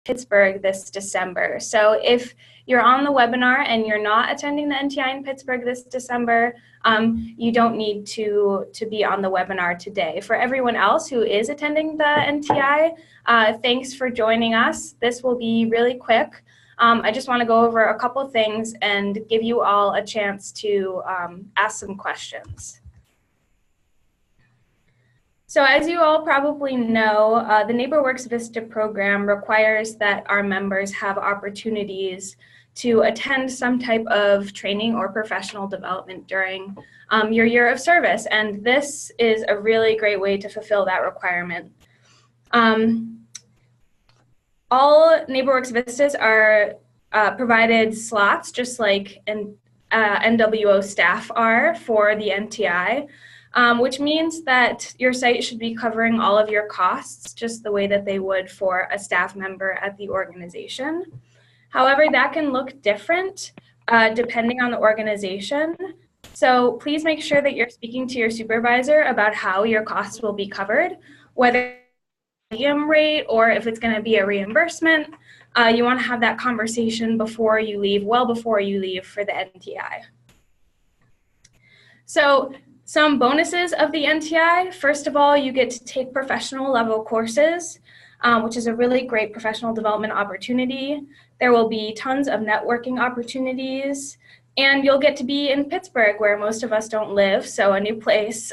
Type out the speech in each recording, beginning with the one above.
Pittsburgh this December. So if you're on the webinar and you're not attending the NTI in Pittsburgh this December, you don't need to be on the webinar today. For everyone else who is attending the NTI, thanks for joining us. This will be really quick. I just want to go over a couple things and give you all a chance to ask some questions. So as you all probably know, the NeighborWorks Vista program requires that our members have opportunities to attend some type of training or professional development during your year of service. And this is a really great way to fulfill that requirement. All NeighborWorks Vistas are provided slots, just like NWO staff are for the NTI. Which means that your site should be covering all of your costs just the way that they would for a staff member at the organization. However, that can look different depending on the organization. So please make sure that you're speaking to your supervisor about how your costs will be covered, whether it's a rate or if it's going to be a reimbursement. You want to have that conversation before you leave, well before you leave for the NTI. So some bonuses of the NTI. First of all, you get to take professional level courses, which is a really great professional development opportunity. There will be tons of networking opportunities, and you'll get to be in Pittsburgh, where most of us don't live, so a new place,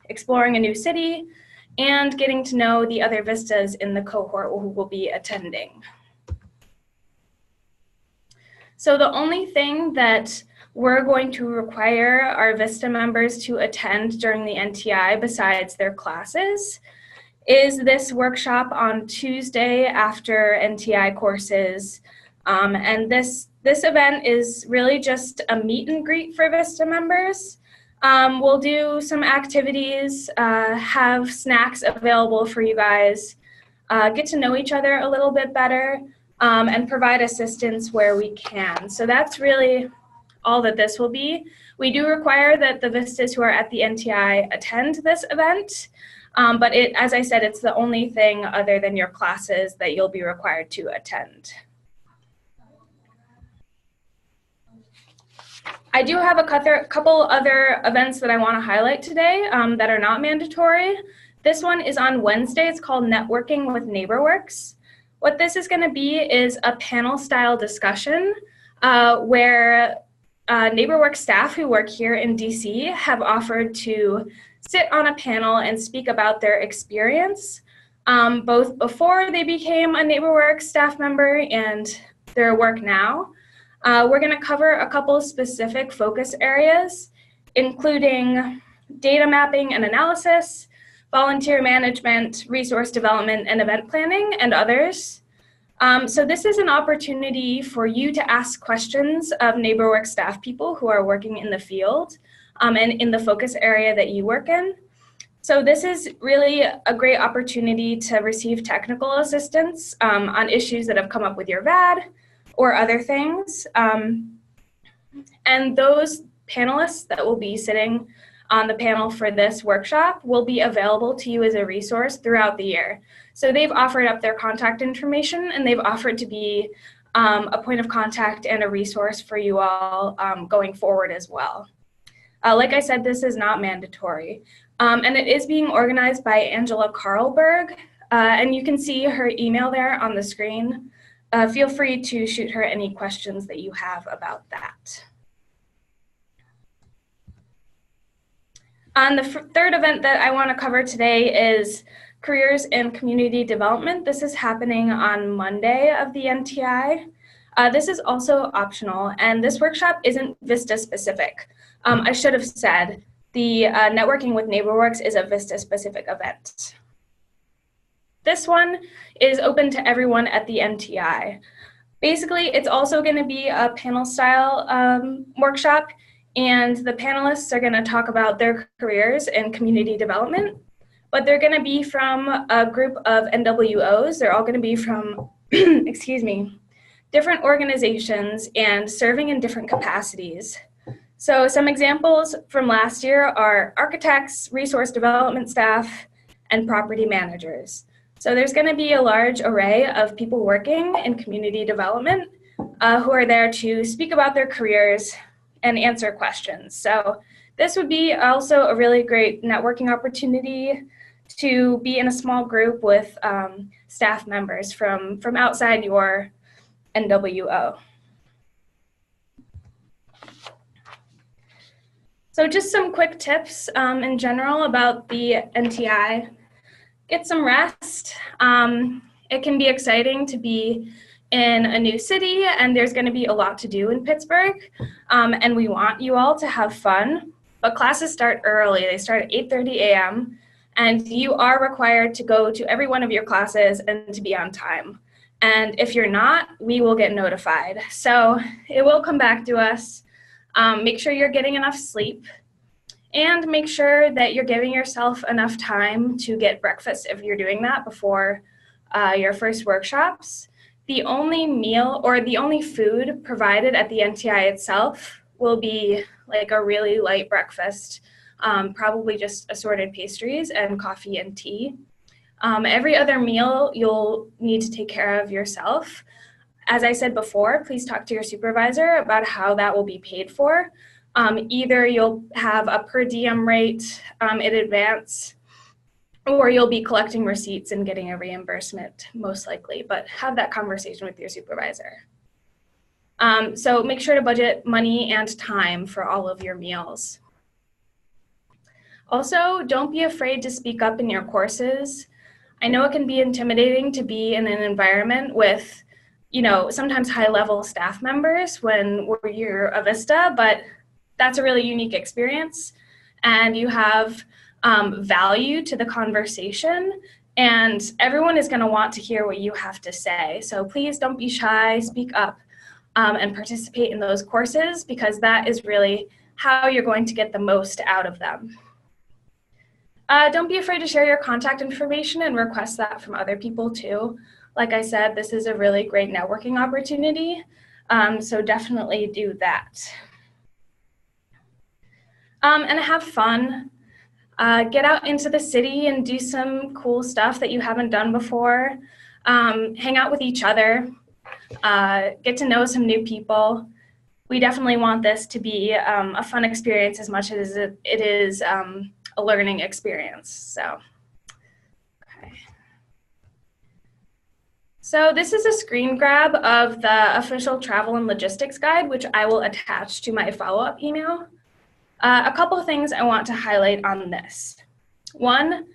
exploring a new city, and getting to know the other Vistas in the cohort who will be attending. So the only thing that we're going to require our Vista members to attend during the NTI besides their classes is this workshop on Tuesday after NTI courses. And this event is really just a meet and greet for Vista members. We'll do some activities, have snacks available for you guys, get to know each other a little bit better, and provide assistance where we can. So that's really all that this will be. We do require that the Vistas who are at the NTI attend this event, but as I said, it's the only thing other than your classes that you'll be required to attend. I do have a couple other events that I want to highlight today that are not mandatory. This one is on Wednesday. It's called Networking with NeighborWorks. What this is going to be is a panel style discussion where NeighborWorks staff who work here in DC have offered to sit on a panel and speak about their experience, both before they became a NeighborWorks staff member and their work now. We're going to cover a couple specific focus areas, including data mapping and analysis, volunteer management, resource development, and event planning, and others. So this is an opportunity for you to ask questions of NeighborWorks staff people who are working in the field and in the focus area that you work in. So this is really a great opportunity to receive technical assistance on issues that have come up with your VAD or other things. And those panelists that will be sitting on the panel for this workshop will be available to you as a resource throughout the year. So they've offered up their contact information, and they've offered to be a point of contact and a resource for you all going forward as well. Like I said, this is not mandatory. And it is being organized by Angela Carlberg, and you can see her email there on the screen. Feel free to shoot her any questions that you have about that. And the third event that I want to cover today is Careers in Community Development. This is happening on Monday of the NTI. This is also optional, and this workshop isn't Vista specific. I should have said the Networking with NeighborWorks is a Vista specific event. This one is open to everyone at the NTI. Basically, it's also going to be a panel style workshop, and the panelists are going to talk about their careers in community development, but they're going to be from a group of NWOs. They're all going to be from, excuse me, different organizations and serving in different capacities. So some examples from last year are architects, resource development staff, and property managers. So there's going to be a large array of people working in community development who are there to speak about their careers and answer questions. So this would be also a really great networking opportunity to be in a small group with staff members from outside your NWO. So just some quick tips in general about the NTI. Get some rest. It can be exciting to be in a new city, and there's going to be a lot to do in Pittsburgh, and we want you all to have fun. But classes start early. They start at 8:30 a.m., and you are required to go to every one of your classes and to be on time. And if you're not, we will get notified. So it will come back to us. Make sure you're getting enough sleep. And make sure that you're giving yourself enough time to get breakfast if you're doing that before your first workshops. The only meal or the only food provided at the NTI itself will be like a really light breakfast, probably just assorted pastries and coffee and tea. Every other meal you'll need to take care of yourself. As I said before, please talk to your supervisor about how that will be paid for. Either you'll have a per diem rate in advance, or you'll be collecting receipts and getting a reimbursement, most likely, but have that conversation with your supervisor. So make sure to budget money and time for all of your meals. Also, don't be afraid to speak up in your courses. I know it can be intimidating to be in an environment with, sometimes high-level staff members when you're a Vista, but that's a really unique experience, and you have value to the conversation, and everyone is going to want to hear what you have to say. So please don't be shy, speak up, and participate in those courses, because that is really how you're going to get the most out of them. Don't be afraid to share your contact information and request that from other people too. Like I said, this is a really great networking opportunity, so definitely do that. And have fun. Get out into the city and do some cool stuff that you haven't done before. Hang out with each other. Get to know some new people. We definitely want this to be a fun experience as much as it is a learning experience. So, okay. So this is a screen grab of the official travel and logistics guide, which I will attach to my follow-up email. A couple of things I want to highlight on this. One,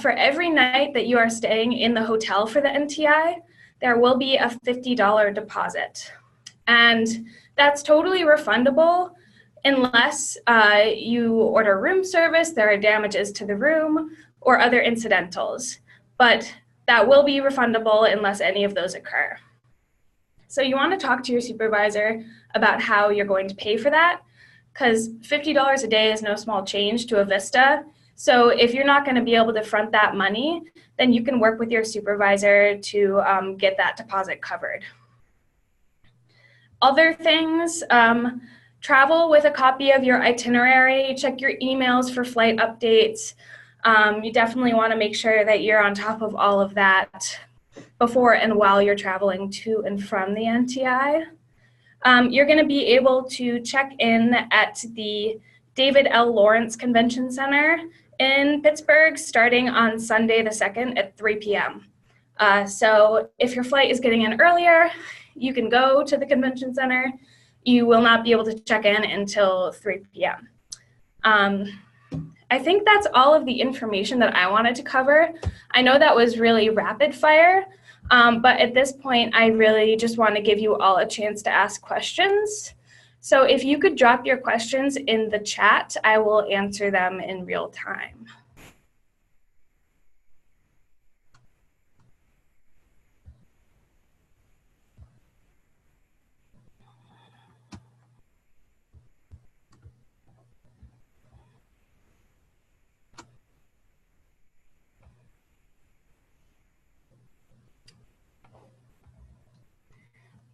for every night that you are staying in the hotel for the NTI, there will be a $50 deposit. And that's totally refundable unless you order room service, there are damages to the room, or other incidentals. But that will be refundable unless any of those occur. So you want to talk to your supervisor about how you're going to pay for that, because $50 a day is no small change to a Vista. So if you're not going to be able to front that money, then you can work with your supervisor to get that deposit covered. Other things, travel with a copy of your itinerary, check your emails for flight updates. You definitely want to make sure that you're on top of all of that before and while you're traveling to and from the NTI. You're going to be able to check in at the David L. Lawrence Convention Center in Pittsburgh starting on Sunday the 2nd at 3 p.m. So if your flight is getting in earlier, you can go to the convention center. You will not be able to check in until 3 p.m. I think that's all of the information that I wanted to cover. I know that was really rapid fire, but at this point, I really just want to give you all a chance to ask questions. So if you could drop your questions in the chat, I will answer them in real time.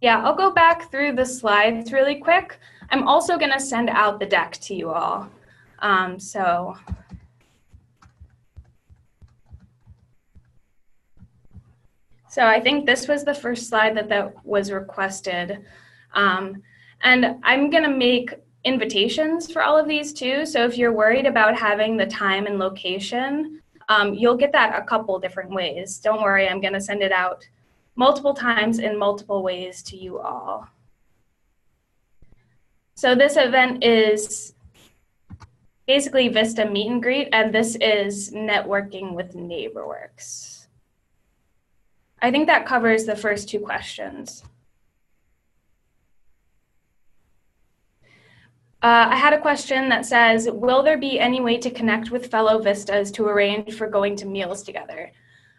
Yeah, I'll go back through the slides really quick. I'm also going to send out the deck to you all. So I think this was the first slide that was requested. And I'm gonna make invitations for all of these too. So if you're worried about having the time and location, you'll get that a couple different ways. Don't worry, I'm gonna send it out multiple times in multiple ways to you all. So this event is basically Vista meet and greet, and this is networking with NeighborWorks. I think that covers the first two questions. I had a question that says, will there be any way to connect with fellow Vistas to arrange for going to meals together?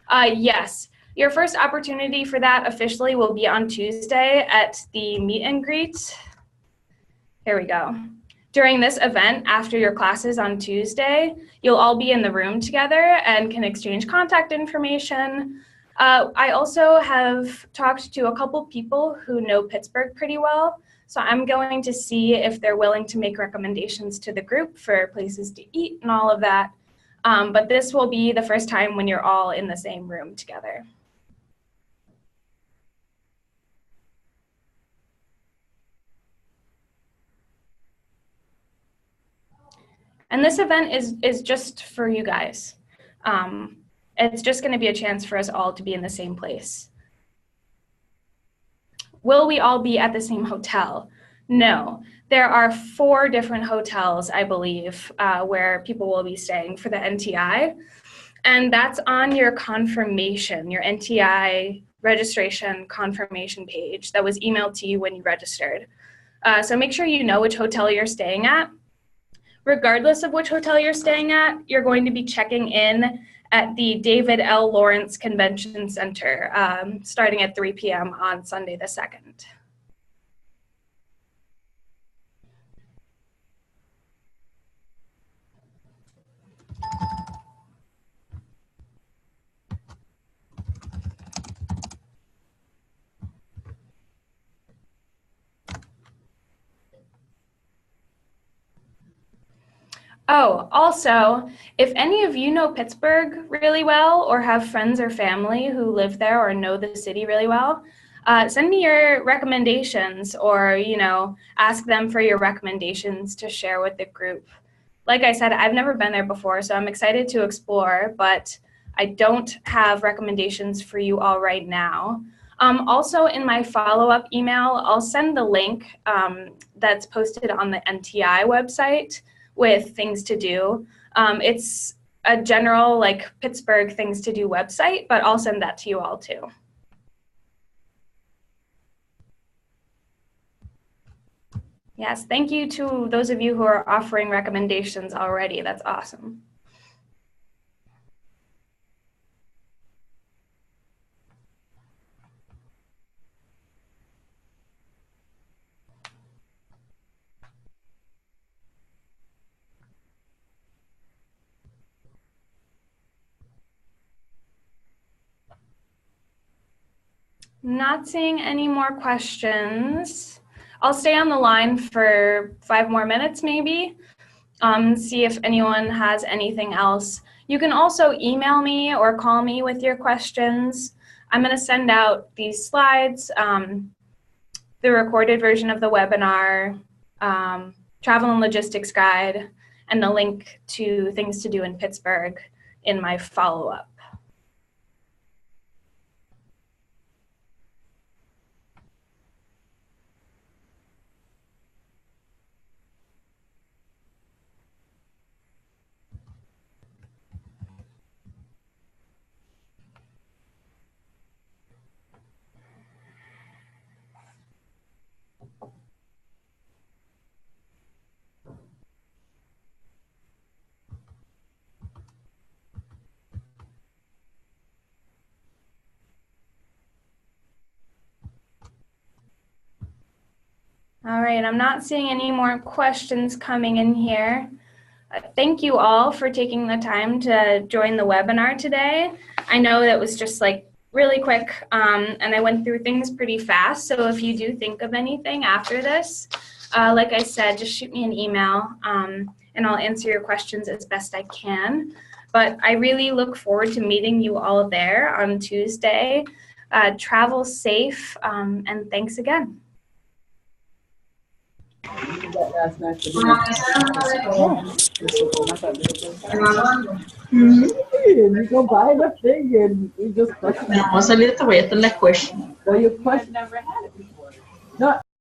Yes, your first opportunity for that officially will be on Tuesday at the meet and greet. Here we go. During this event, after your classes on Tuesday, you'll all be in the room together and can exchange contact information. I also have talked to a couple people who know Pittsburgh pretty well, so I'm going to see if they're willing to make recommendations to the group for places to eat and all of that. But this will be the first time when you're all in the same room together. And this event is just for you guys. It's just going to be a chance for us all to be in the same place. Will we all be at the same hotel? No. There are 4 different hotels, I believe, where people will be staying for the NTI. And that's on your confirmation, your NTI registration confirmation page that was emailed to you when you registered. So make sure you know which hotel you're staying at. Regardless of which hotel you're staying at, you're going to be checking in at the David L. Lawrence Convention Center starting at 3 p.m. on Sunday the 2nd. Oh, also, if any of you know Pittsburgh really well or have friends or family who live there or know the city really well, send me your recommendations or, ask them for your recommendations to share with the group. Like I said, I've never been there before, so I'm excited to explore, but I don't have recommendations for you all right now. Also, in my follow-up email, I'll send the link that's posted on the NTI website with things to do. It's a general Pittsburgh things to do website, but I'll send that to you all too. Yes, thank you to those of you who are offering recommendations already. That's awesome. Not seeing any more questions. I'll stay on the line for 5 more minutes maybe, see if anyone has anything else. You can also email me or call me with your questions. I'm going to send out these slides, the recorded version of the webinar, travel and logistics guide, and the link to things to do in Pittsburgh in my follow-up. All right, I'm not seeing any more questions coming in here. Thank you all for taking the time to join the webinar today. I know that was just really quick and I went through things pretty fast. So if you do think of anything after this, like I said, just shoot me an email and I'll answer your questions as best I can. But I really look forward to meeting you all there on Tuesday. Travel safe, and thanks again. You go buy the thing and you just. Vamos a leer the question. Well, your question.